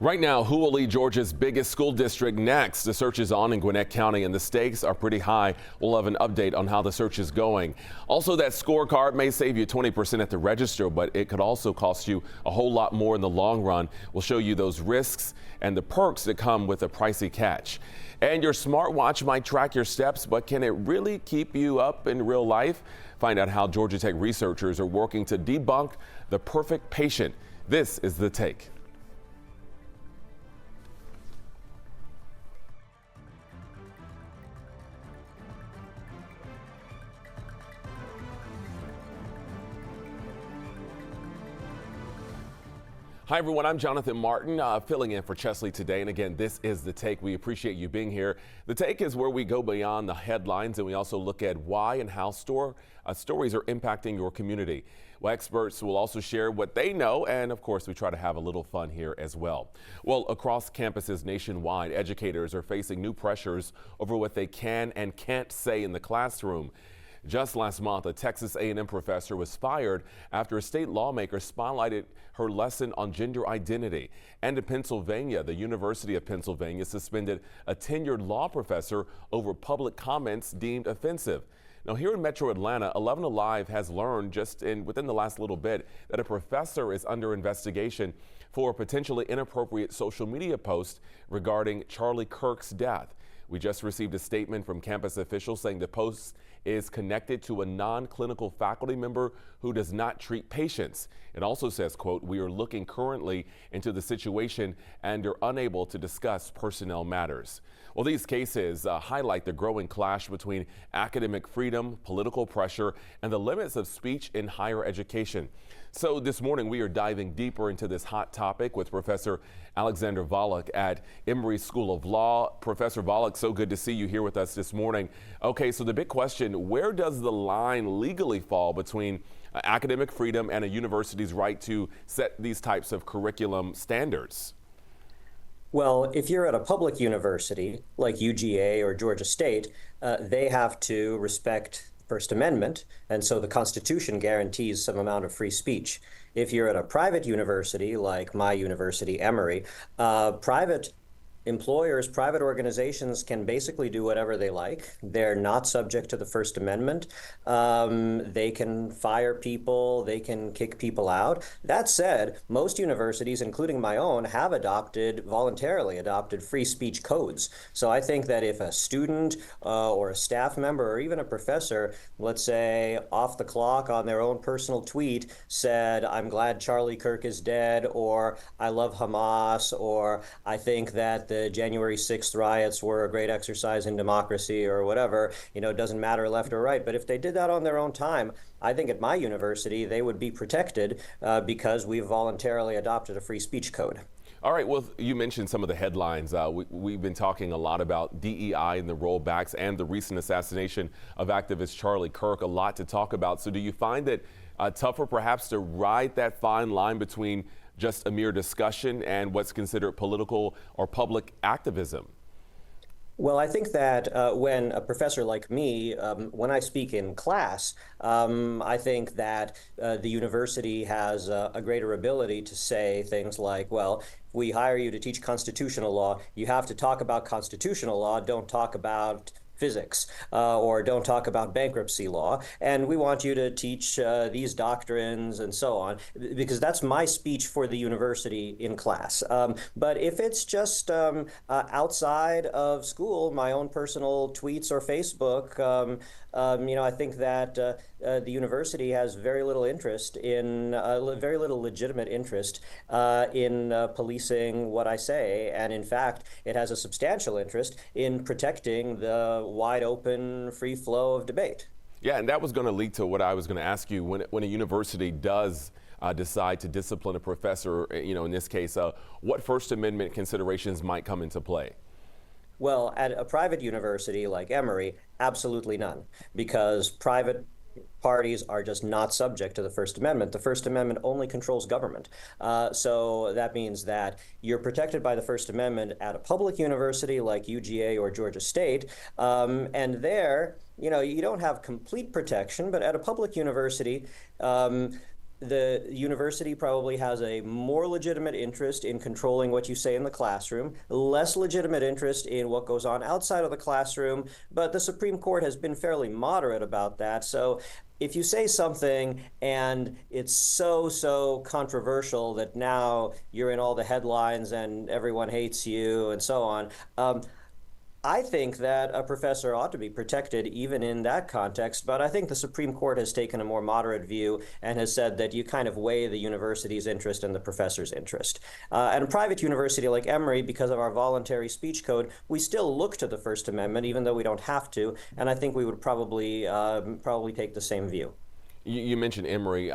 Right now, who will lead Georgia's biggest school district next? The search is on in Gwinnett County and the stakes are pretty high. We'll have an update on how the search is going. Also, that scorecard may save you 20% at the register, but it could also cost you a whole lot more in the long run. We'll show you those risks and the perks that come with a pricey catch. And your smartwatch might track your steps, but can it really keep you up in real life? Find out how Georgia Tech researchers are working to debunk the perfect patient. This is The Take. Hi, everyone. I'm Jonathan Martin, filling in for Chesley today. And again, this is The Take. We appreciate you being here. The Take is where we go beyond the headlines and we also look at why and how stories are impacting your community. Well, experts will also share what they know. And of course, we try to have a little fun here as well. Well, across campuses nationwide, educators are facing new pressures over what they can and can't say in the classroom. Just last month, a Texas A&M professor was fired after a state lawmaker spotlighted her lesson on gender identity. And in Pennsylvania, the University of Pennsylvania suspended a tenured law professor over public comments deemed offensive. Now, here in Metro Atlanta, 11Alive has learned within the last little bit that a professor is under investigation for a potentially inappropriate social media post regarding Charlie Kirk's death. We just received a statement from campus officials saying the post is connected to a non-clinical faculty member who does not treat patients. It also says, quote, "We are looking currently into the situation and are unable to discuss personnel matters." Well, these cases highlight the growing clash between academic freedom, political pressure, and the limits of speech in higher education. So this morning, we are diving deeper into this hot topic with Professor Alexander Volokh at Emory School of Law. Professor Volokh, so good to see you here with us this morning. Okay, so the big question, where does the line legally fall between academic freedom and a university's right to set these types of curriculum standards? Well, if you're at a public university like UGA or Georgia State, they have to respect First Amendment, and so the Constitution guarantees some amount of free speech. If you're at a private university like my university, Emory, private employers, private organizations can basically do whatever they like. They're not subject to the First Amendment. They can fire people, they can kick people out. That said, most universities, including my own, have voluntarily adopted free speech codes. So I think that if a student or a staff member or even a professor, let's say off the clock on their own personal tweet said, "I'm glad Charlie Kirk is dead," or "I love Hamas," or "I think that the January 6th riots were a great exercise in democracy," or whatever, it doesn't matter left or right. But if they did that on their own time, I think at my university, they would be protected because we've voluntarily adopted a free speech code. All right, well, you mentioned some of the headlines. We've been talking a lot about DEI and the rollbacks and the recent assassination of activist Charlie Kirk, a lot to talk about. So do you find it tougher perhaps to ride that fine line between just a mere discussion and what's considered political or public activism? Well, I think that when a professor like me, when I speak in class, I think that the university has a greater ability to say things like, well, if we hire you to teach constitutional law, you have to talk about constitutional law, don't talk about physics, or don't talk about bankruptcy law, and we want you to teach these doctrines and so on, because that's my speech for the university in class. But if it's just outside of school, my own personal tweets or Facebook, I think that the university has very little legitimate interest in policing what I say, and in fact, it has a substantial interest in protecting the wide open, free flow of debate. Yeah, and that was going to lead to what I was going to ask you. When a university does decide to discipline a professor, in this case, what First Amendment considerations might come into play? Well, at a private university like Emory, absolutely none, because private parties are just not subject to the First Amendment. The First Amendment only controls government. So that means that you're protected by the First Amendment at a public university like UGA or Georgia State, and there, you don't have complete protection, but at a public university, the university probably has a more legitimate interest in controlling what you say in the classroom, less legitimate interest in what goes on outside of the classroom, but the Supreme Court has been fairly moderate about that. So if you say something and it's so controversial that now you're in all the headlines and everyone hates you and so on, I think that a professor ought to be protected even in that context, but I think the Supreme Court has taken a more moderate view and has said that you kind of weigh the university's interest and the professor's interest. At a private university like Emory, because of our voluntary speech code, we still look to the First Amendment, even though we don't have to, and I think we would probably take the same view. You mentioned Emory,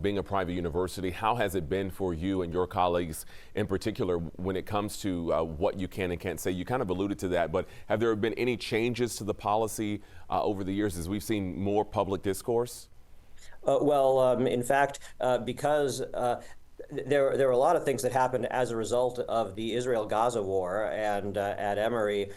being a private university. How has it been for you and your colleagues in particular when it comes to what you can and can't say? You kind of alluded to that, but have there been any changes to the policy over the years as we've seen more public discourse? In fact, because there were a lot of things that happened as a result of the Israel-Gaza war, and at Emory,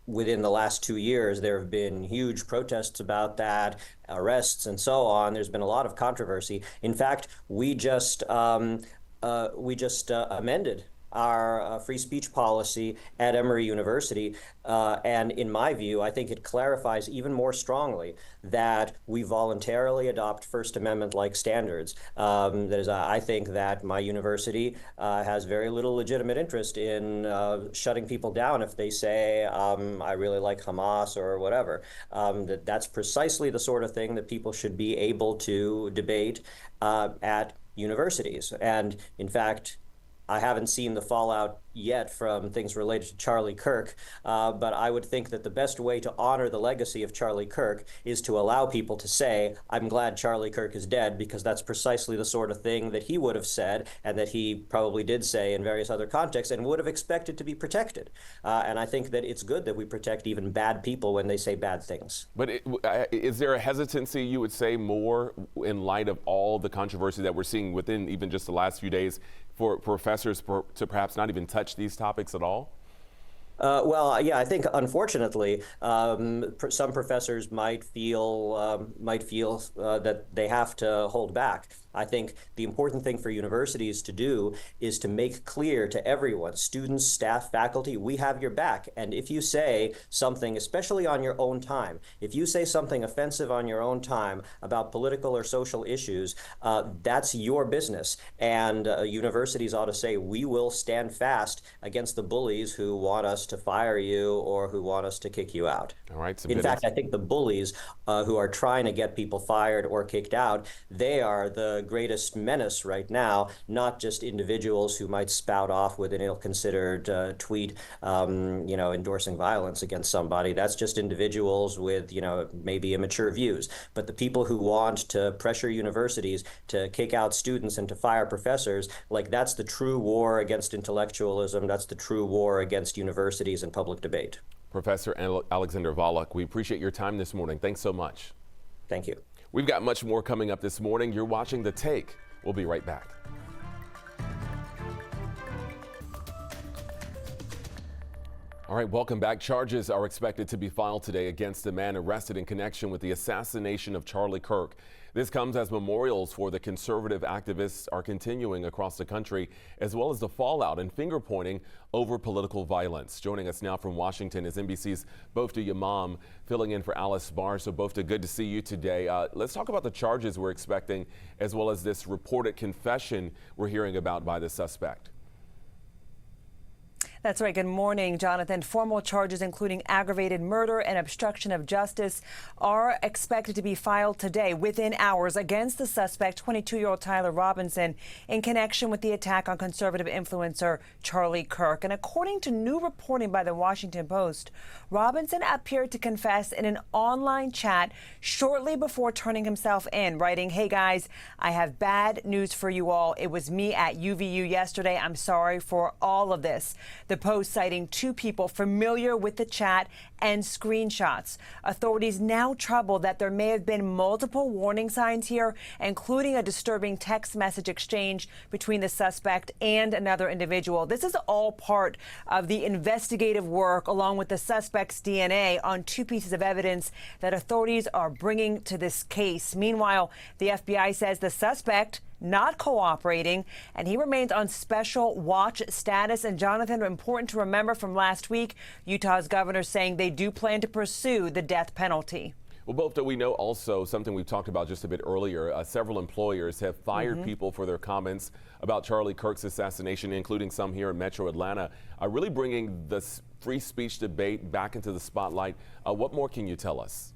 within the last 2 years, there have been huge protests about that, arrests and so on. There's been a lot of controversy. In fact, we just amended our free speech policy at Emory University. And in my view, I think it clarifies even more strongly that we voluntarily adopt First Amendment-like standards. That is, I think that my university has very little legitimate interest in shutting people down if they say, I really like Hamas or whatever. That's precisely the sort of thing that people should be able to debate at universities. And in fact, I haven't seen the fallout yet from things related to Charlie Kirk, but I would think that the best way to honor the legacy of Charlie Kirk is to allow people to say, I'm glad Charlie Kirk is dead, because that's precisely the sort of thing that he would have said and that he probably did say in various other contexts and would have expected to be protected. And I think that it's good that we protect even bad people when they say bad things. But is there a hesitancy, you would say, more in light of all the controversy that we're seeing within even just the last few days for professors to perhaps not even touch these topics at all? I think unfortunately, some professors might feel that they have to hold back. I think the important thing for universities to do is to make clear to everyone, students, staff, faculty, we have your back. And if you say something, especially on your own time, if you say something offensive on your own time about political or social issues, that's your business. And universities ought to say, we will stand fast against the bullies who want us to fire you or who want us to kick you out. All right. In fact, I think the bullies who are trying to get people fired or kicked out, they are the greatest menace right now, not just individuals who might spout off with an ill-considered tweet, endorsing violence against somebody. That's just individuals with, maybe immature views. But the people who want to pressure universities to kick out students and to fire professors, that's the true war against intellectualism. That's the true war against universities and public debate. Professor Alexander Volokh, we appreciate your time this morning. Thanks so much. Thank you. We've got much more coming up this morning. You're watching The Take. We'll be right back. All right, welcome back. Charges are expected to be filed today against a man arrested in connection with the assassination of Charlie Kirk. This comes as memorials for the conservative activists are continuing across the country, as well as the fallout and finger pointing over political violence. Joining us now from Washington is NBC's Bofta Yamam, filling in for Alice Barr. So Bofta, good to see you today. Let's talk about the charges we're expecting, as well as this reported confession we're hearing about by the suspect. That's right. Good morning, Jonathan. Formal charges including aggravated murder and obstruction of justice are expected to be filed today within hours against the suspect, 22-year-old Tyler Robinson, in connection with the attack on conservative influencer Charlie Kirk. And according to new reporting by the Washington Post, Robinson appeared to confess in an online chat shortly before turning himself in, writing, "Hey guys, I have bad news for you all. It was me at UVU yesterday. I'm sorry for all of this." The The post citing two people familiar with the chat and screenshots. Authorities now troubled that there may have been multiple warning signs here, including a disturbing text message exchange between the suspect and another individual. This is all part of the investigative work, along with the suspect's DNA, on two pieces of evidence that authorities are bringing to this case. Meanwhile, the FBI says the suspect not cooperating, and he remains on special watch status. And Jonathan, important to remember from last week, Utah's governor saying they do plan to pursue the death penalty. Well, both we know also something we've talked about just a bit earlier. Several employers have fired people for their comments about Charlie Kirk's assassination, including some here in Metro Atlanta, really bringing the free speech debate back into the spotlight. What more can you tell us?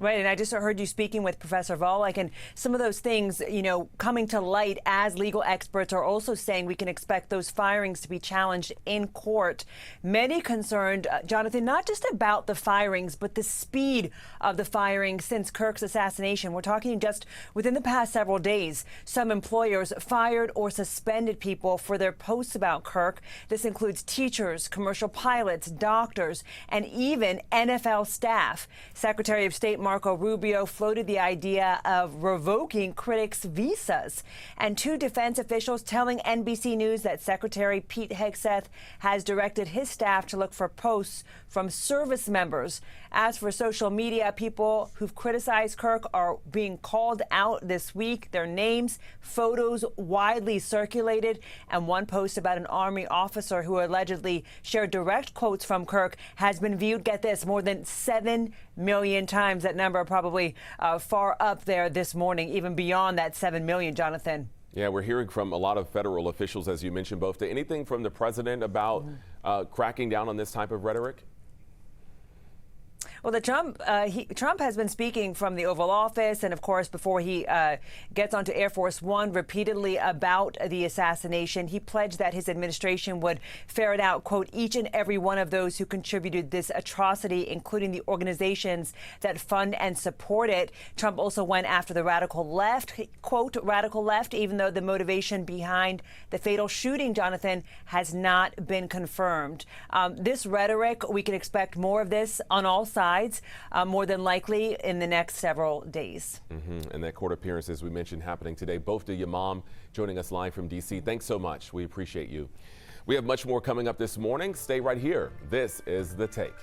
Right, and I just heard you speaking with Professor Volek, and some of those things, coming to light as legal experts are also saying we can expect those firings to be challenged in court. Many concerned, Jonathan, not just about the firings, but the speed of the firings since Kirk's assassination. We're talking just within the past several days. Some employers fired or suspended people for their posts about Kirk. This includes teachers, commercial pilots, doctors, and even NFL staff. Secretary of State Marco Rubio floated the idea of revoking critics' visas, and two defense officials telling NBC News that Secretary Pete Hegseth has directed his staff to look for posts from service members. As for social media, people who've criticized Kirk are being called out this week. Their names, photos widely circulated, and one post about an Army officer who allegedly shared direct quotes from Kirk has been viewed, get this, more than 7 million times. That number probably far up there this morning, even beyond that 7 million, Jonathan. Yeah, we're hearing from a lot of federal officials, as you mentioned, both. Anything from the president about cracking down on this type of rhetoric? Well, Trump has been speaking from the Oval Office, and of course, before he gets onto Air Force One, repeatedly about the assassination. He pledged that his administration would ferret out, quote, each and every one of those who contributed this atrocity, including the organizations that fund and support it. Trump also went after the radical left, quote, radical left, even though the motivation behind the fatal shooting, Jonathan, has not been confirmed. This rhetoric, we can expect more of this on all sides, more than likely in the next several days. And that court appearance, as we mentioned, happening today. Both to your mom joining us live from D.C. Thanks so much. We appreciate you. We have much more coming up this morning. Stay right here. This is The Take.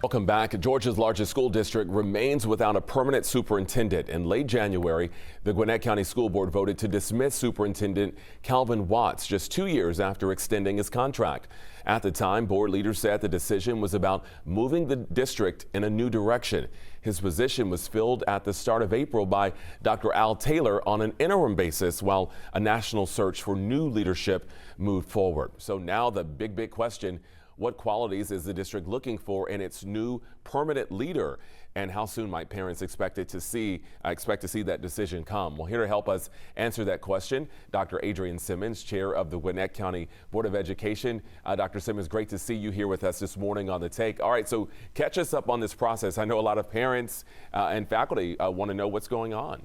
Welcome back. Georgia's largest school district remains without a permanent superintendent. In late January, the Gwinnett County School Board voted to dismiss Superintendent Calvin Watts just 2 years after extending his contract. At the time, board leaders said the decision was about moving the district in a new direction. His position was filled at the start of April by Dr. Al Taylor on an interim basis, while a national search for new leadership moved forward. So now the big question: what qualities is the district looking for in its new permanent leader? And how soon might parents expect to see that decision come? Well, here to help us answer that question, Dr. Adrienne Simmons, chair of the Gwinnett County Board of Education. Dr. Simmons, great to see you here with us this morning on The Take. All right, so catch us up on this process. I know a lot of parents and faculty want to know what's going on.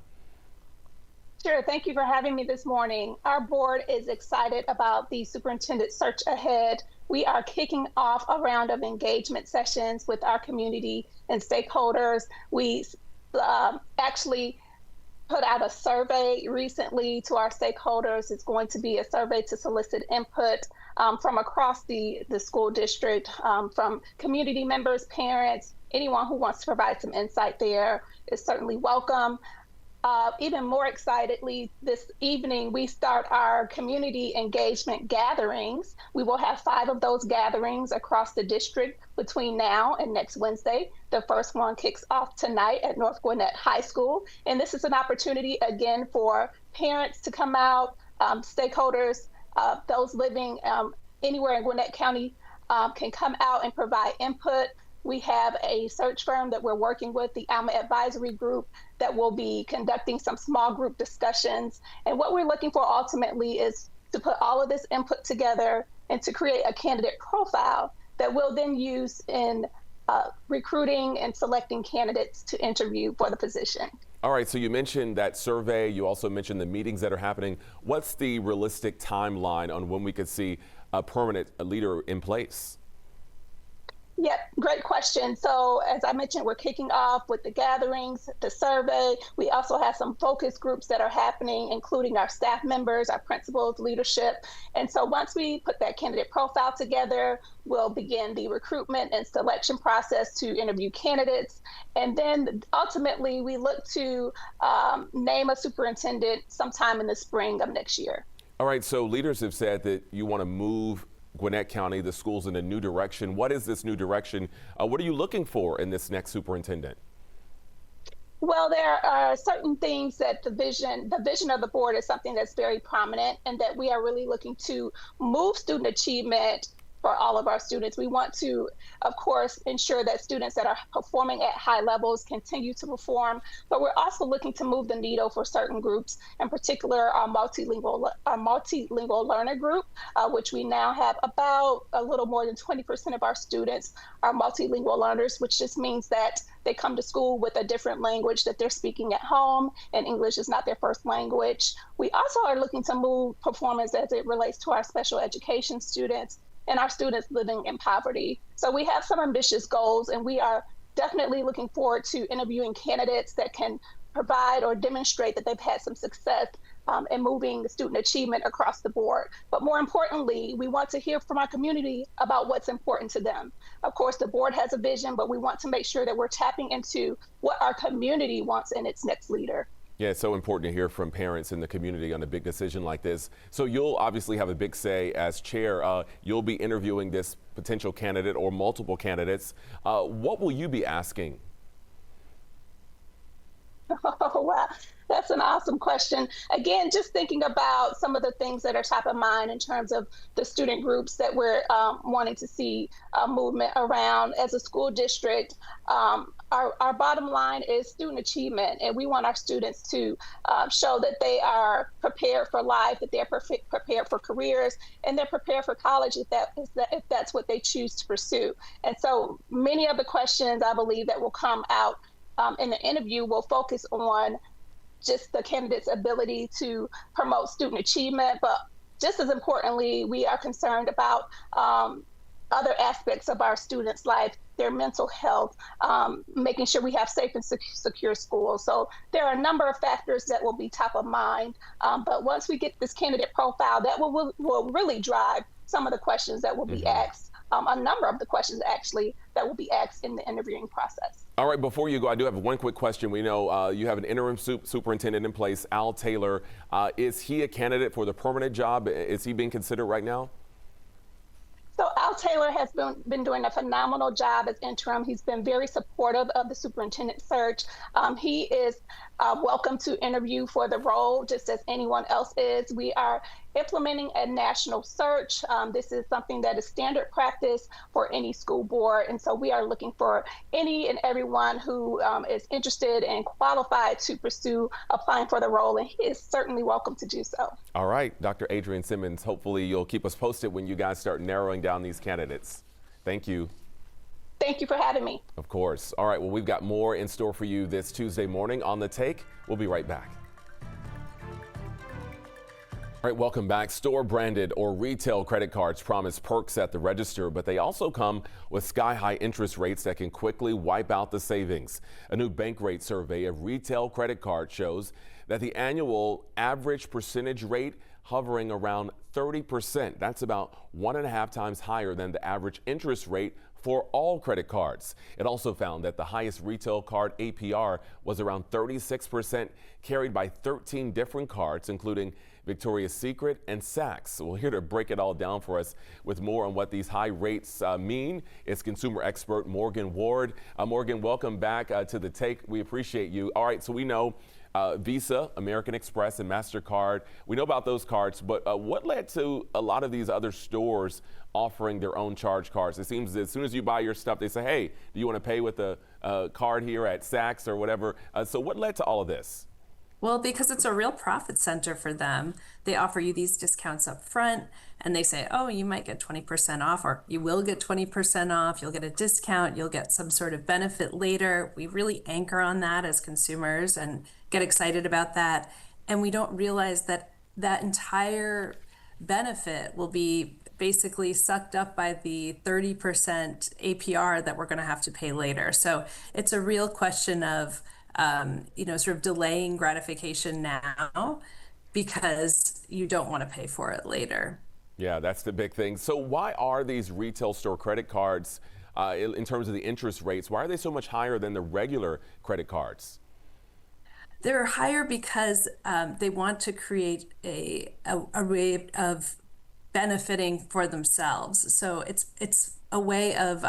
Sure. Thank you for having me this morning. Our board is excited about the superintendent search ahead. We are kicking off a round of engagement sessions with our community and stakeholders. We actually put out a survey recently to our stakeholders. It's going to be a survey to solicit input from across the school district, from community members, parents, anyone who wants to provide some insight there is certainly welcome. Even more excitedly, this evening, we start our community engagement gatherings. We will have 5 of those gatherings across the district between now and next Wednesday. The first one kicks off tonight at North Gwinnett High School. And this is an opportunity, again, for parents to come out, stakeholders, those living anywhere in Gwinnett County can come out and provide input. We have a search firm that we're working with, the ALMA Advisory Group, that will be conducting some small group discussions. And what we're looking for ultimately is to put all of this input together and to create a candidate profile that we'll then use in recruiting and selecting candidates to interview for the position. All right, so you mentioned that survey. You also mentioned the meetings that are happening. What's the realistic timeline on when we could see a permanent leader in place? Yep, great question. So as I mentioned, we're kicking off with the gatherings, the survey. We also have some focus groups that are happening, including our staff members, our principals, leadership. And so once we put that candidate profile together, we'll begin the recruitment and selection process to interview candidates. And then ultimately, we look to name a superintendent sometime in the spring of next year. All right, so leaders have said that you want to move Gwinnett County, the schools, in a new direction. What is this new direction? What are you looking for in this next superintendent? Well, there are certain things that the vision of the board is something that's very prominent, and that we are really looking to move student achievement for all of our students. We want to, of course, ensure that students that are performing at high levels continue to perform, but we're also looking to move the needle for certain groups, in particular our multilingual learner group, which we now have about a little more than 20% of our students are multilingual learners, which just means that they come to school with a different language that they're speaking at home, and English is not their first language. We also are looking to move performance as it relates to our special education students and our students living in poverty. So we have some ambitious goals, and we are definitely looking forward to interviewing candidates that can provide or demonstrate that they've had some success in moving the student achievement across the board. But more importantly, we want to hear from our community about what's important to them. Of course, the board has a vision, but we want to make sure that we're tapping into what our community wants in its next leader. Yeah, it's so important to hear from parents in the community on a big decision like this. So you'll obviously have a big say as chair. You'll be interviewing this potential candidate or multiple candidates. What will you be asking? Oh, wow. That's an awesome question. Again, just thinking about some of the things that are top of mind in terms of the student groups that we're wanting to see movement around as a school district. Our bottom line is student achievement, and we want our students to show that they are prepared for life, that they're prepared for careers, and they're prepared for college if that's what they choose to pursue. And so many of the questions I believe that will come out in the interview will focus on just the candidate's ability to promote student achievement, but just as importantly, we are concerned about other aspects of our students' life, their mental health, making sure we have safe and secure schools. So there are a number of factors that will be top of mind, but once we get this candidate profile, that will really drive some of the questions that will be asked. A number of the questions actually that will be asked in the interviewing process. All right, before you go, I do have one quick question. We know you have an interim superintendent in place, Al Taylor. Is he a candidate for the permanent job? Is he being considered right now? So Al Taylor has been doing a phenomenal job as interim. He's been very supportive of the superintendent search. He is welcome to interview for the role, just as anyone else is. We are implementing a national search. This is something that is standard practice for any school board. And so we are looking for any and everyone who is interested and qualified to pursue applying for the role. And he is certainly welcome to do so. All right, Dr. Adrienne Simmons, hopefully you'll keep us posted when you guys start narrowing down these candidates. Thank you. Thank you for having me. Of course. All right, well, we've got more in store for you this Tuesday morning on The Take. We'll be right back. All right, welcome back. Store-branded or retail credit cards promise perks at the register, but they also come with sky-high interest rates that can quickly wipe out the savings. A new Bankrate survey of retail credit cards shows that the annual average percentage rate hovering around 30%. That's about 1.5 times higher than the average interest rate for all credit cards. It also found that the highest retail card APR was around 36%, carried by 13 different cards, including Victoria's Secret and Saks. Well, here to break it all down for us with more on what these high rates mean is consumer expert Morgan Ward. Morgan, welcome back to The Take. We appreciate you. All right, so we know Visa, American Express, and MasterCard. We know about those cards, but what led to a lot of these other stores offering their own charge cards? It seems as soon as you buy your stuff, they say, hey, do you want to pay with a card here at Saks or whatever? So what led to all of this? Well, because it's a real profit center for them. They offer you these discounts up front and they say, oh, you might get 20% off, or you will get 20% off, you'll get a discount, you'll get some sort of benefit later. We really anchor on that as consumers and get excited about that. And we don't realize that that entire benefit will be basically sucked up by the 30% APR that we're going to have to pay later. So it's a real question of, sort of delaying gratification now because you don't want to pay for it later. Yeah, that's the big thing. So why are these retail store credit cards, in terms of the interest rates, why are they so much higher than the regular credit cards? They're higher because they want to create a way of benefiting for themselves. So it's a way of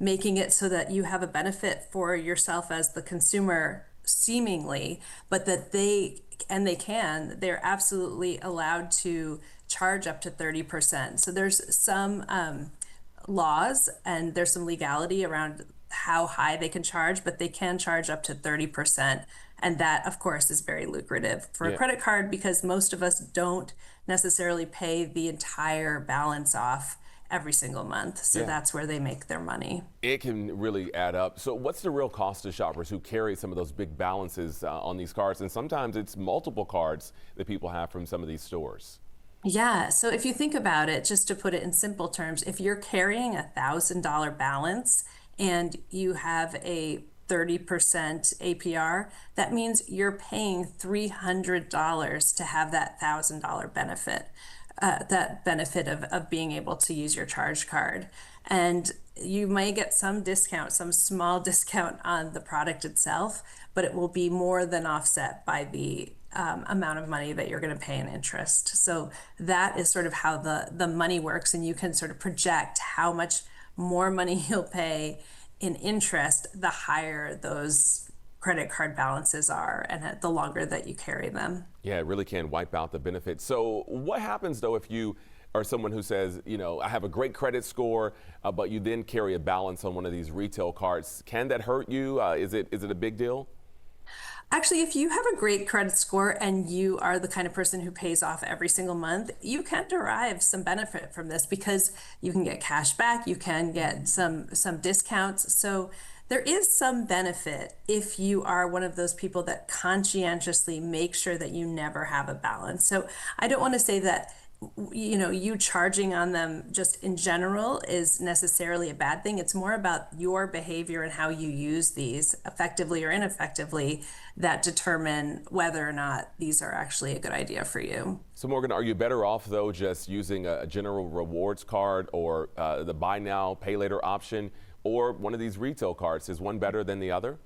making it so that you have a benefit for yourself as the consumer, seemingly, but that they're absolutely allowed to charge up to 30%. So there's some laws and there's some legality around how high they can charge, but they can charge up to 30%. And that, of course, is very lucrative for a credit card because most of us don't necessarily pay the entire balance off every single month. So that's where they make their money. It can really add up. So what's the real cost to shoppers who carry some of those big balances on these cards? And sometimes it's multiple cards that people have from some of these stores. Yeah, so if you think about it, just to put it in simple terms, if you're carrying $1,000 balance and you have a 30% APR, that means you're paying $300 to have that $1,000 benefit, that benefit of being able to use your charge card. And you may get some discount, some small discount on the product itself, but it will be more than offset by the amount of money that you're going to pay in interest. So that is sort of how the money works, and you can sort of project how much more money you'll pay in interest the higher those credit card balances are and the longer that you carry them. Yeah, it really can wipe out the benefits. So what happens though if you are someone who says, I have a great credit score, but you then carry a balance on one of these retail cards? Can that hurt you? Is it a big deal? Actually, if you have a great credit score and you are the kind of person who pays off every single month, you can derive some benefit from this because you can get cash back, you can get some discounts. So there is some benefit if you are one of those people that conscientiously make sure that you never have a balance. So I don't want to say that you charging on them just in general is necessarily a bad thing. It's more about your behavior and how you use these effectively or ineffectively that determine whether or not these are actually a good idea for you. So Morgan, are you better off though just using a general rewards card or the buy now, pay later option, or one of these retail cards? Is one better than the other?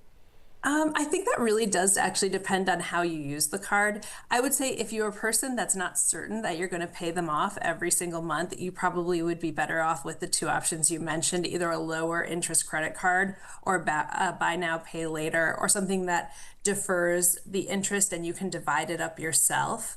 I think that really does actually depend on how you use the card. I would say if you're a person that's not certain that you're going to pay them off every single month, you probably would be better off with the two options you mentioned, either a lower interest credit card or buy now, pay later, or something that defers the interest and you can divide it up yourself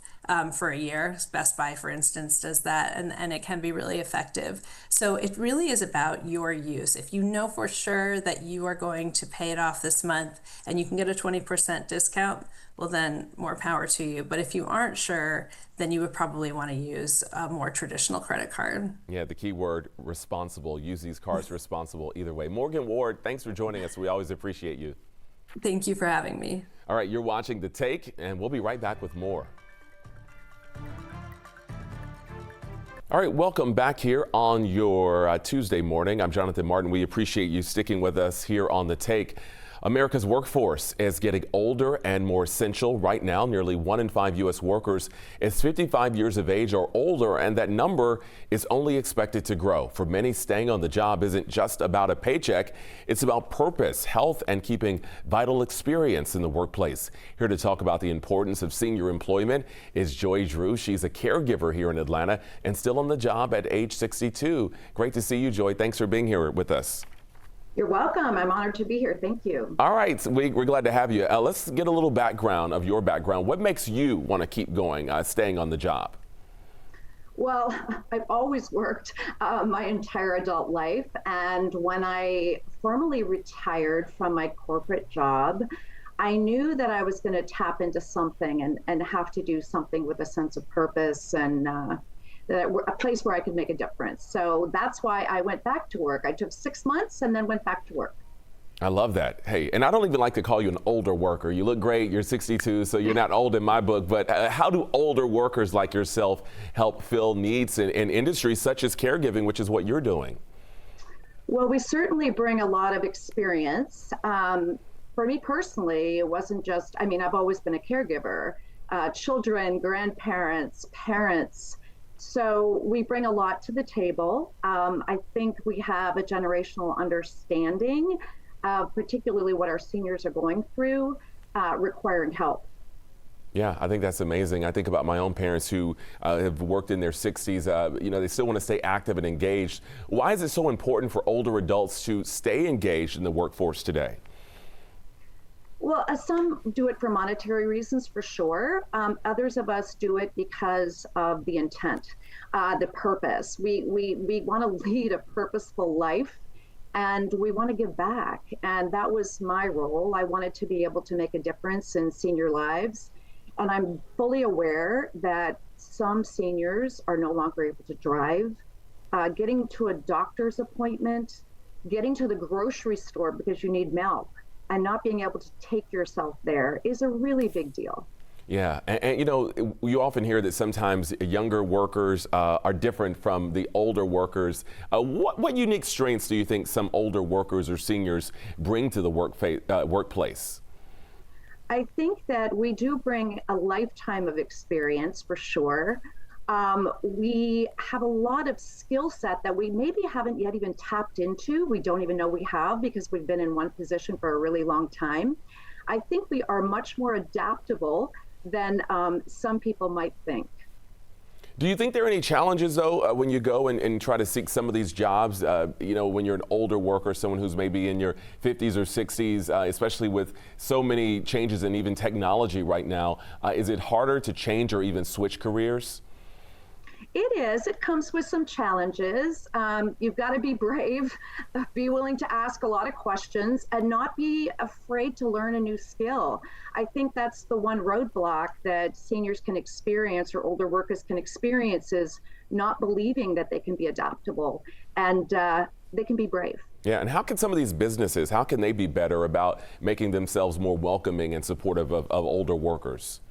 for a year. Best Buy, for instance, does that, and it can be really effective. So it really is about your use. If you know for sure that you are going to pay it off this month and you can get a 20% discount, well then more power to you. But if you aren't sure, then you would probably want to use a more traditional credit card. Yeah, the key word, responsible. Use these cards responsible either way. Morgan Ward, thanks for joining us. We always appreciate you. Thank you for having me. All right, you're watching The Take, and we'll be right back with more. All right, welcome back here on your Tuesday morning. I'm Jonathan Martin. We appreciate you sticking with us here on The Take. America's workforce is getting older and more essential. Right now, nearly 1 in 5 U.S. workers is 55 years of age or older, and that number is only expected to grow. For many, staying on the job isn't just about a paycheck. It's about purpose, health, and keeping vital experience in the workplace. Here to talk about the importance of senior employment is Joy Drew. She's a caregiver here in Atlanta and still on the job at age 62. Great to see you, Joy. Thanks for being here with us. You're welcome. I'm honored to be here. Thank you. All right, we're glad to have you. Let's get a little background of your background. What makes you want to keep going, staying on the job? Well, I've always worked my entire adult life. And when I formally retired from my corporate job, I knew that I was going to tap into something and have to do something with a sense of purpose and a place where I could make a difference. So that's why I went back to work. I took 6 months and then went back to work. I love that. Hey, and I don't even like to call you an older worker. You look great. You're 62, so you're not old in my book. But how do older workers like yourself help fill needs in industries such as caregiving, which is what you're doing? Well, we certainly bring a lot of experience. For me personally, it wasn't just, I mean, I've always been a caregiver, children, grandparents, parents. So we bring a lot to the table. I think we have a generational understanding of particularly what our seniors are going through, requiring help. Yeah, I think that's amazing. I think about my own parents who have worked in their 60s. You know, they still want to stay active and engaged. Why is it so important for older adults to stay engaged in the workforce today? Well, some do it for monetary reasons, for sure. Others of us do it because of the intent, the purpose. We want to lead a purposeful life, and we want to give back. And that was my role. I wanted to be able to make a difference in senior lives. And I'm fully aware that some seniors are no longer able to drive. Getting to a doctor's appointment, getting to the grocery store because you need milk, and not being able to take yourself there is a really big deal. Yeah, and you know, you often hear that sometimes younger workers are different from the older workers. What unique strengths do you think some older workers or seniors bring to the workplace? I think that we do bring a lifetime of experience, for sure. We have a lot of skill set that we maybe haven't yet even tapped into. We don't even know we have because we've been in one position for a really long time. I think we are much more adaptable than some people might think. Do you think there are any challenges, though, when you go and try to seek some of these jobs, you know, when you're an older worker, someone who's maybe in your 50s or 60s, especially with so many changes in even technology right now? Is it harder to change or even switch careers? It is. It comes with some challenges. You've got to be brave, be willing to ask a lot of questions, and not be afraid to learn a new skill. I think that's the one roadblock that seniors can experience or older workers can experience, is not believing that they can be adaptable and they can be brave. Yeah, and how can some of these businesses, how can they be better about making themselves more welcoming and supportive of older workers?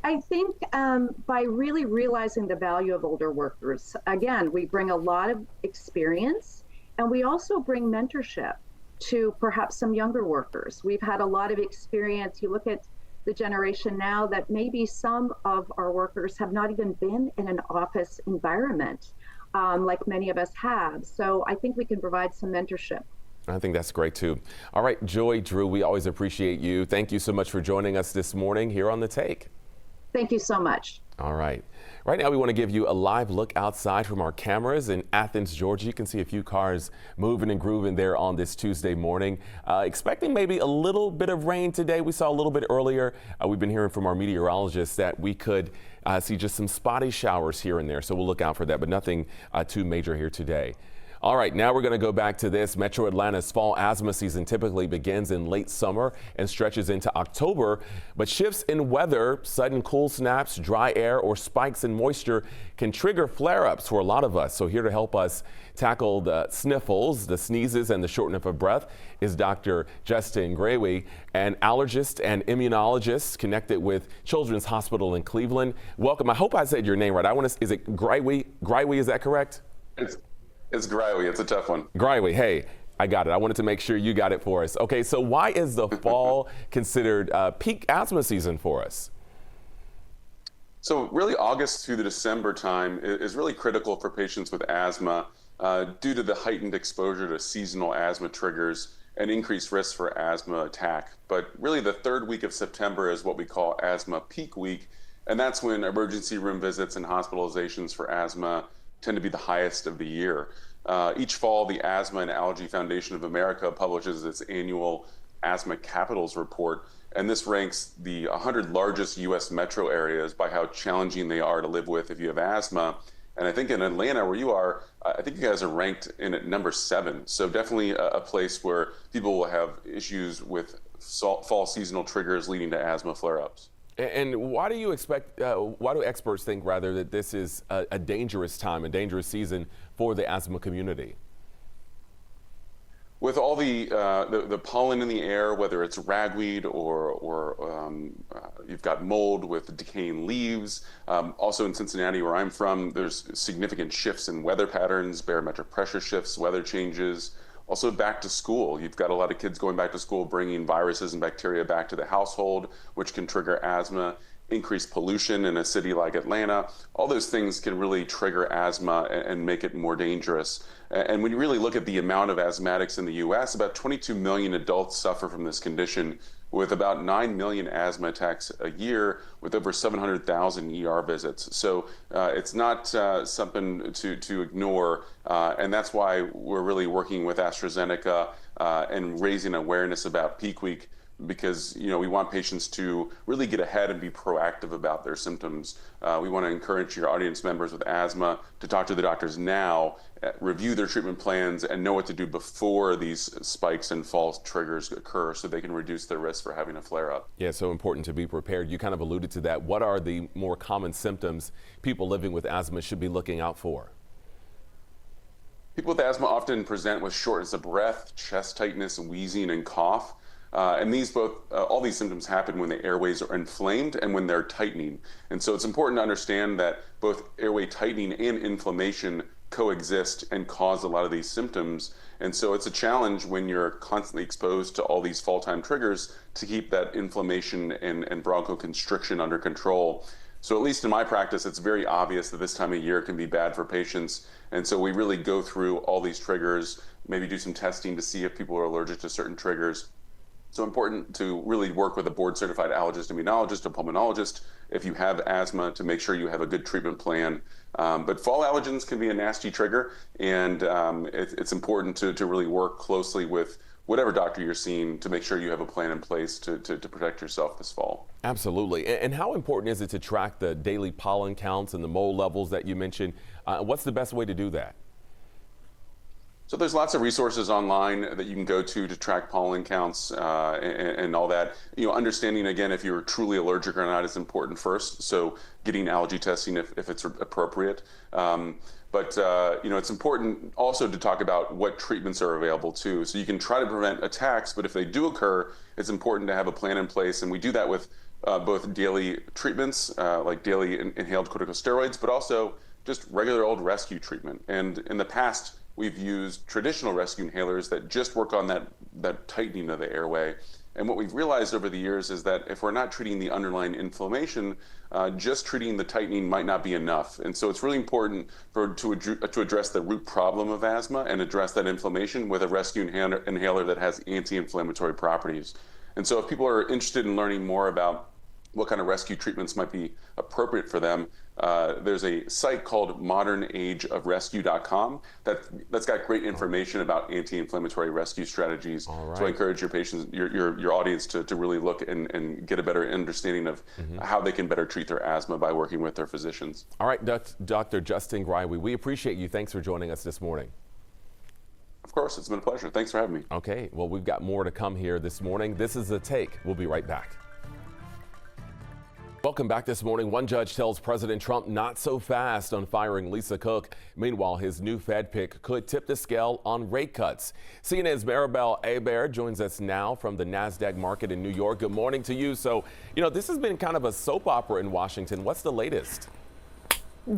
I think by really realizing the value of older workers, again, we bring a lot of experience, and we also bring mentorship to perhaps some younger workers. We've had a lot of experience. You look at the generation now that maybe some of our workers have not even been in an office environment like many of us have. So I think we can provide some mentorship. I think that's great too. All right, Joy, Drew, we always appreciate you. Thank you so much for joining us this morning here on The Take. Thank you so much. All right. Right now, we want to give you a live look outside from our cameras in Athens, Georgia. You can see a few cars moving and grooving there on this Tuesday morning. Expecting maybe a little bit of rain today. We saw a little bit earlier. We've been hearing from our meteorologists that we could see just some spotty showers here and there. So we'll look out for that, but nothing too major here today. All right, now we're going to go back to this. Metro Atlanta's fall asthma season typically begins in late summer and stretches into October, but shifts in weather, sudden cool snaps, dry air, or spikes in moisture can trigger flare-ups for a lot of us. So here to help us tackle the sniffles, the sneezes, and the shortness of breath is Dr. Justin Grawy, an allergist and immunologist connected with Children's Hospital in Cleveland. Welcome. I hope I said your name right. Is it Grawy? Grawy, is that correct? It's Grawy. It's a tough one. Grawy, hey, I got it. I wanted to make sure you got it for us. Okay, so why is the fall considered peak asthma season for us? So really August through the December time is really critical for patients with asthma due to the heightened exposure to seasonal asthma triggers and increased risk for asthma attack. But really the third week of September is what we call asthma peak week, and that's when emergency room visits and hospitalizations for asthma tend to be the highest of the year. Each fall, the Asthma and Allergy Foundation of America publishes its annual Asthma Capitals Report, and this ranks the 100 largest U.S. metro areas by how challenging they are to live with if you have asthma. And I think in Atlanta, where you are, I think you guys are ranked in at number 7. So definitely a place where people will have issues with fall seasonal triggers leading to asthma flare-ups. And why do you expect, why do experts think rather that this is a dangerous time, a dangerous season for the asthma community? With all the pollen in the air, whether it's ragweed or you've got mold with decaying leaves. Also in Cincinnati, where I'm from, there's significant shifts in weather patterns, barometric pressure shifts, weather changes. Also back to school, you've got a lot of kids going back to school, bringing viruses and bacteria back to the household, which can trigger asthma. Increased pollution in a city like Atlanta, all those things can really trigger asthma and make it more dangerous. And when you really look at the amount of asthmatics in the US, about 22 million adults suffer from this condition, with about 9 million asthma attacks a year, with over 700,000 ER visits. So it's not something to ignore, and that's why we're really working with AstraZeneca and raising awareness about Peak Week, because we want patients to really get ahead and be proactive about their symptoms. We want to encourage your audience members with asthma to talk to the doctors now, review their treatment plans, and know what to do before these spikes and fall triggers occur so they can reduce their risk for having a flare-up. Yeah, so important to be prepared. You kind of alluded to that. What are the more common symptoms people living with asthma should be looking out for? People with asthma often present with shortness of breath, chest tightness, wheezing, and cough. And all these symptoms happen when the airways are inflamed and when they're tightening. And so it's important to understand that both airway tightening and inflammation coexist and cause a lot of these symptoms. And so it's a challenge when you're constantly exposed to all these fall-time triggers to keep that inflammation and bronchoconstriction under control. So at least in my practice, it's very obvious that this time of year can be bad for patients. And so we really go through all these triggers, maybe do some testing to see if people are allergic to certain triggers. So important to really work with a board-certified allergist, immunologist, or pulmonologist if you have asthma, to make sure you have a good treatment plan. But fall allergens can be a nasty trigger, and it's important to really work closely with whatever doctor you're seeing to make sure you have a plan in place to protect yourself this fall. Absolutely. And how important is it to track the daily pollen counts and the mold levels that you mentioned? What's the best way to do that? So there's lots of resources online that you can go to track pollen counts and all that. Understanding, again, if you're truly allergic or not is important first. So getting allergy testing if it's appropriate. But it's important also to talk about what treatments are available too. So you can try to prevent attacks, but if they do occur, it's important to have a plan in place. And we do that with both daily treatments, like daily inhaled corticosteroids, but also just regular old rescue treatment. And in the past, we've used traditional rescue inhalers that just work on that tightening of the airway. And what we've realized over the years is that if we're not treating the underlying inflammation, just treating the tightening might not be enough. And so it's really important to address the root problem of asthma and address that inflammation with a rescue inhaler that has anti-inflammatory properties. And so if people are interested in learning more about what kind of rescue treatments might be appropriate for them, there's a site called modernageofrescue.com that's got great information about anti-inflammatory rescue strategies. Right. So I encourage your patients, your audience to really look and get a better understanding of how they can better treat their asthma by working with their physicians. All right, Dr. Justin Greiwe, we appreciate you. Thanks for joining us this morning. Of course, it's been a pleasure. Thanks for having me. Okay, well, we've got more to come here this morning. This is The Take. We'll be right back. Welcome back this morning. One judge tells President Trump not so fast on firing Lisa Cook. Meanwhile, his new Fed pick could tip the scale on rate cuts. CNN's Maribel Hebert joins us now from the NASDAQ market in New York. Good morning to you. So, this has been kind of a soap opera in Washington. What's the latest?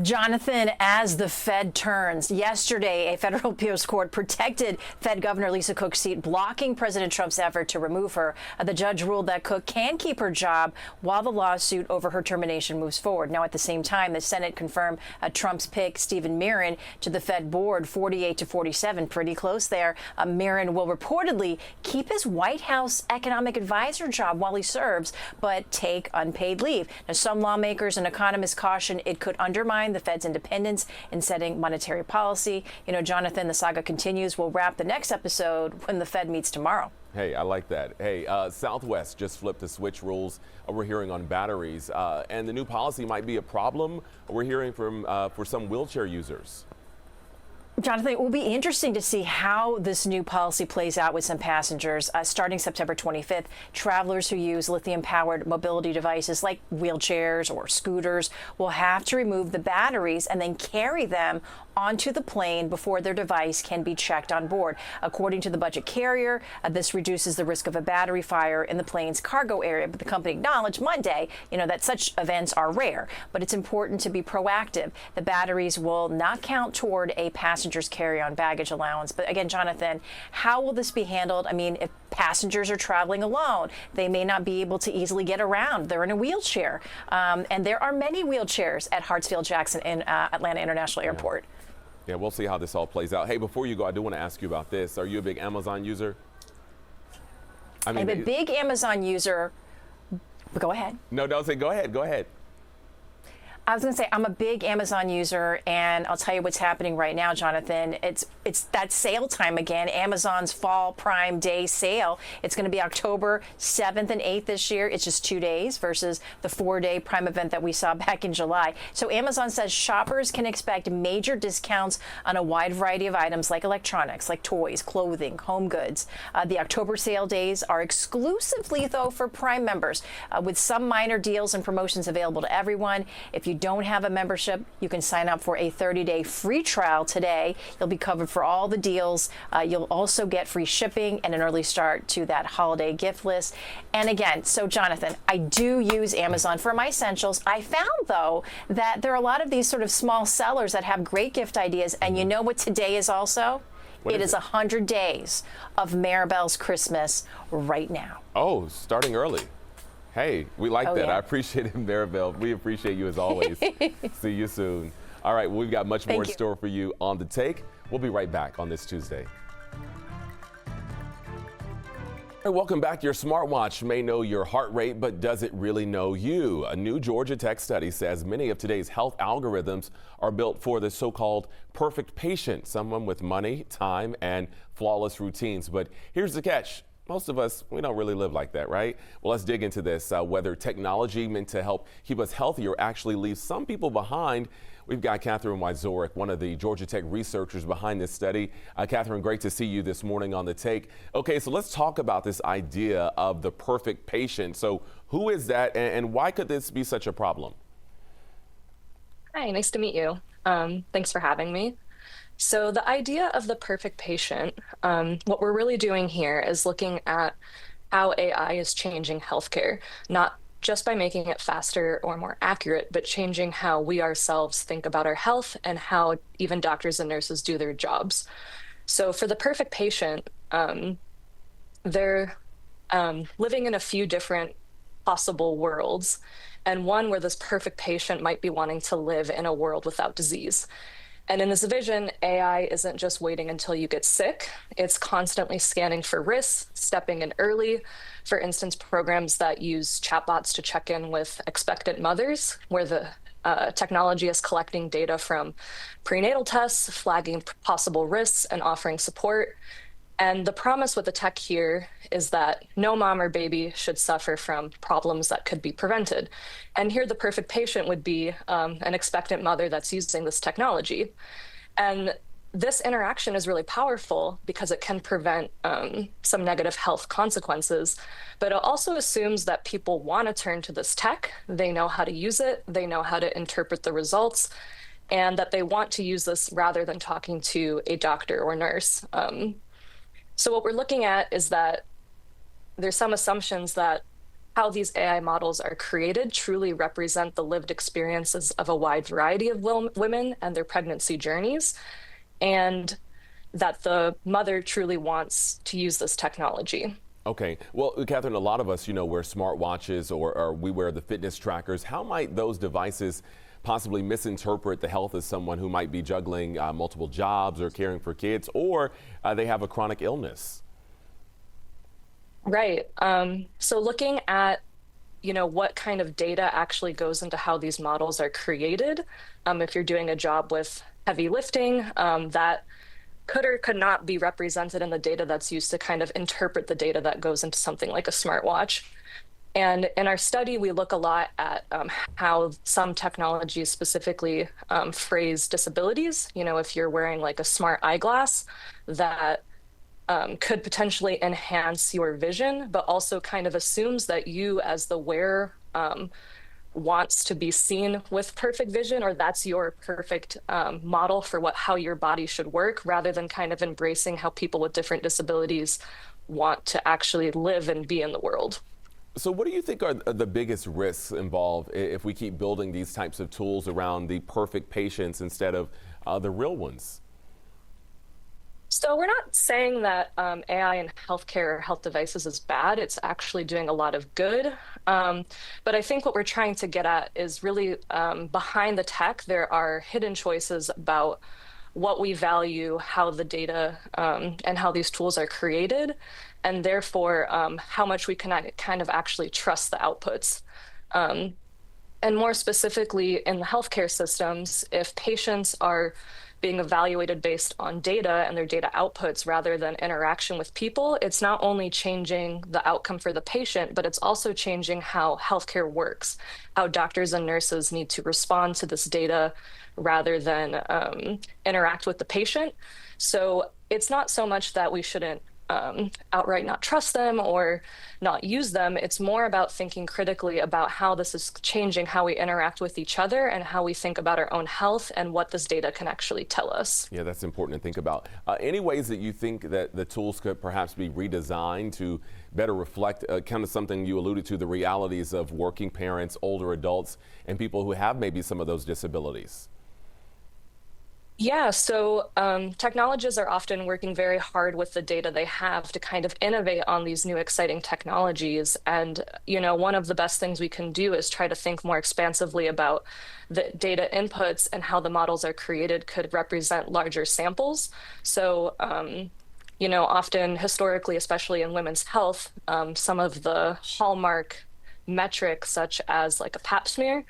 Jonathan, as the Fed turns, yesterday a federal appeals court protected Fed Governor Lisa Cook's seat, blocking President Trump's effort to remove her. The judge ruled that Cook can keep her job while the lawsuit over her termination moves forward. Now, at the same time, the Senate confirmed Trump's pick, Stephen Miron, to the Fed board, 48-47, pretty close there. Miron will reportedly keep his White House economic advisor job while he serves, but take unpaid leave. Now, some lawmakers and economists caution it could undermine the Fed's independence in setting monetary policy. Jonathan, the saga continues. We'll wrap the next episode when the Fed meets tomorrow. Hey, I like that. Hey, Southwest just flipped the switch rules we're hearing on batteries, and the new policy might be a problem. We're hearing from for some wheelchair users. Jonathan, it will be interesting to see how this new policy plays out with some passengers. Starting September 25th, travelers who use lithium-powered mobility devices like wheelchairs or scooters will have to remove the batteries and then carry them onto the plane before their device can be checked on board. According to the budget carrier, this reduces the risk of a battery fire in the plane's cargo area. But the company acknowledged Monday, that such events are rare, but it's important to be proactive. The batteries will not count toward a passenger's carry-on baggage allowance. But again, Jonathan, how will this be handled? I mean, if passengers are traveling alone, they may not be able to easily get around. They're in a wheelchair. And there are many wheelchairs at Hartsfield-Jackson in Atlanta International Airport. Yeah, we'll see how this all plays out. Hey, before you go, I do want to ask you about this. Are you a big Amazon user? I'm a big Amazon user. Go ahead. No, don't say go ahead. Go ahead. I was going to say I'm a big Amazon user, and I'll tell you what's happening right now, Jonathan. It's that sale time again, Amazon's Fall Prime Day sale. It's going to be October 7th and 8th this year. It's just 2 days versus the 4-day Prime event that we saw back in July. So Amazon says shoppers can expect major discounts on a wide variety of items like electronics, like toys, clothing, home goods. The October sale days are exclusively, though, for Prime members, with some minor deals and promotions available to everyone. If you don't have a membership, you can sign up for a 30-day free trial today. You'll be covered for all the deals. You'll also get free shipping and an early start to that holiday gift list. And again, so Jonathan, I do use Amazon for my essentials. I found, though, that there are a lot of these sort of small sellers that have great gift ideas. And you know what today is also? It is 100 days of Maribel's Christmas right now. Oh, starting early. Hey, we like that. Yeah. I appreciate it, Maribel. We appreciate you as always. See you soon. All right, we've got much more in store for you on The Take. We'll be right back on this Tuesday. Hey, welcome back. Your smartwatch may know your heart rate, but does it really know you? A new Georgia Tech study says many of today's health algorithms are built for the so-called perfect patient, someone with money, time, and flawless routines. But here's the catch. Most of us, we don't really live like that, right? Well, let's dig into this, whether technology meant to help keep us healthier actually leaves some people behind. We've got Catherine Wyzorek, one of the Georgia Tech researchers behind this study. Catherine, great to see you this morning on The Take. Okay, so let's talk about this idea of the perfect patient. So who is that, and why could this be such a problem? Hi, nice to meet you. Thanks for having me. So the idea of the perfect patient, what we're really doing here is looking at how AI is changing healthcare, not just by making it faster or more accurate, but changing how we ourselves think about our health and how even doctors and nurses do their jobs. So for the perfect patient, they're living in a few different possible worlds, and one where this perfect patient might be wanting to live in a world without disease. And in this vision, AI isn't just waiting until you get sick. It's constantly scanning for risks, stepping in early. For instance, programs that use chatbots to check in with expectant mothers, where the technology is collecting data from prenatal tests, flagging possible risks, and offering support. And the promise with the tech here is that no mom or baby should suffer from problems that could be prevented. And here the perfect patient would be an expectant mother that's using this technology. And this interaction is really powerful because it can prevent some negative health consequences, but it also assumes that people want to turn to this tech. They know how to use it, they know how to interpret the results, and that they want to use this rather than talking to a doctor or nurse. So what we're looking at is that there's some assumptions that how these AI models are created truly represent the lived experiences of a wide variety of women and their pregnancy journeys, and that the mother truly wants to use this technology. Okay. Well, Catherine, a lot of us, wear smartwatches or we wear the fitness trackers. How might those devices possibly misinterpret the health of someone who might be juggling multiple jobs or caring for kids, or they have a chronic illness? Right. So looking at, what kind of data actually goes into how these models are created. If you're doing a job with heavy lifting, that could or could not be represented in the data that's used to kind of interpret the data that goes into something like a smartwatch. And in our study, we look a lot at how some technologies specifically phrase disabilities. You know, if you're wearing like a smart eyeglass that could potentially enhance your vision, but also kind of assumes that you as the wearer wants to be seen with perfect vision, or that's your perfect model for how your body should work, rather than kind of embracing how people with different disabilities want to actually live and be in the world. So what do you think are the biggest risks involved if we keep building these types of tools around the perfect patients instead of the real ones? So we're not saying that AI in healthcare or health devices is bad. It's actually doing a lot of good. But I think what we're trying to get at is really behind the tech, there are hidden choices about what we value, how the data and how these tools are created, and therefore how much we can kind of actually trust the outputs. And more specifically in the healthcare systems, if patients are being evaluated based on data and their data outputs rather than interaction with people, it's not only changing the outcome for the patient, but it's also changing how healthcare works, how doctors and nurses need to respond to this data rather than interact with the patient. So it's not so much that we shouldn't outright not trust them or not use them. It's more about thinking critically about how this is changing how we interact with each other and how we think about our own health and what this data can actually tell us. Yeah, that's important to think about. Any ways that you think that the tools could perhaps be redesigned to better reflect kind of something you alluded to, the realities of working parents, older adults, and people who have maybe some of those disabilities? Yeah, so technologists are often working very hard with the data they have to kind of innovate on these new exciting technologies. And, you know, one of the best things we can do is try to think more expansively about the data inputs and how the models are created could represent larger samples. So, you know, often historically, especially in women's health, some of the hallmark metrics, such as like a pap smear,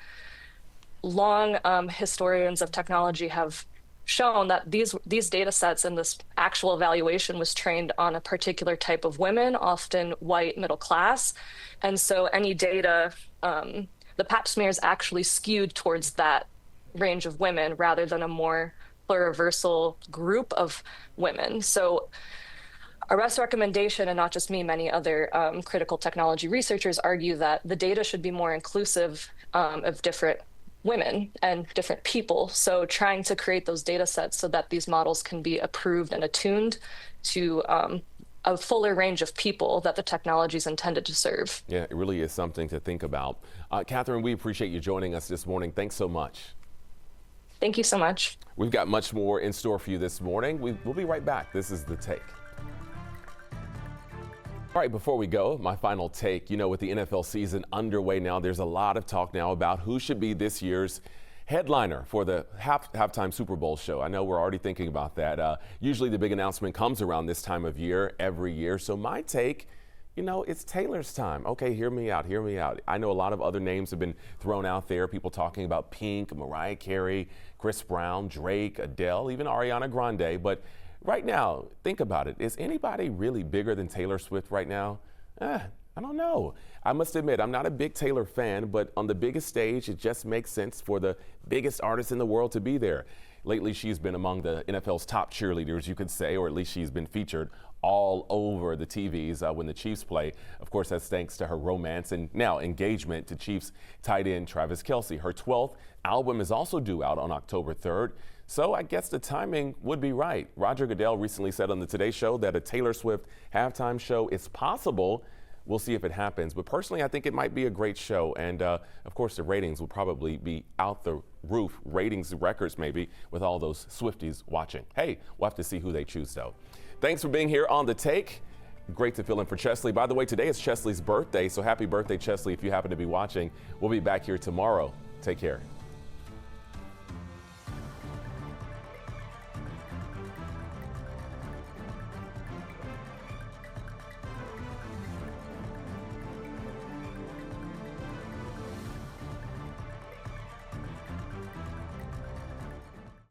long historians of technology have shown that these data sets and this actual evaluation was trained on a particular type of women, often white, middle class. And so any data, the pap smear is actually skewed towards that range of women rather than a more pluriversal group of women. So our best recommendation, and not just me, many other critical technology researchers argue that the data should be more inclusive of different women and different people. So trying to create those data sets so that these models can be approved and attuned to a fuller range of people that the technology is intended to serve. Yeah, it really is something to think about. Catherine, we appreciate you joining us this morning. Thanks so much. Thank you so much. We've got much more in store for you this morning. We'll be right back. This is The Take. All right, before we go, my final take. You know, with the NFL season underway now, there's a lot of talk now about who should be this year's headliner for the halftime Super Bowl show. I know we're already thinking about that. Usually the big announcement comes around this time of year every year. So my take, you know, it's Taylor's time. Okay, hear me out, hear me out. I know a lot of other names have been thrown out there. People talking about Pink, Mariah Carey, Chris Brown, Drake, Adele, even Ariana Grande. But right now, think about it. Is anybody really bigger than Taylor Swift right now? I don't know. I must admit, I'm not a big Taylor fan, but on the biggest stage, it just makes sense for the biggest artist in the world to be there. Lately, she's been among the NFL's top cheerleaders, you could say, or at least she's been featured all over the TVs when the Chiefs play. Of course, that's thanks to her romance and now engagement to Chiefs tight end Travis Kelce. Her 12th album is also due out on October 3rd. So I guess the timing would be right. Roger Goodell recently said on the Today Show that a Taylor Swift halftime show is possible. We'll see if it happens. But personally, I think it might be a great show. And of course, the ratings will probably be out the roof, ratings records maybe, with all those Swifties watching. Hey, we'll have to see who they choose, though. Thanks for being here on The Take. Great to fill in for Chesley. By the way, today is Chesley's birthday, so happy birthday, Chesley, if you happen to be watching. We'll be back here tomorrow. Take care.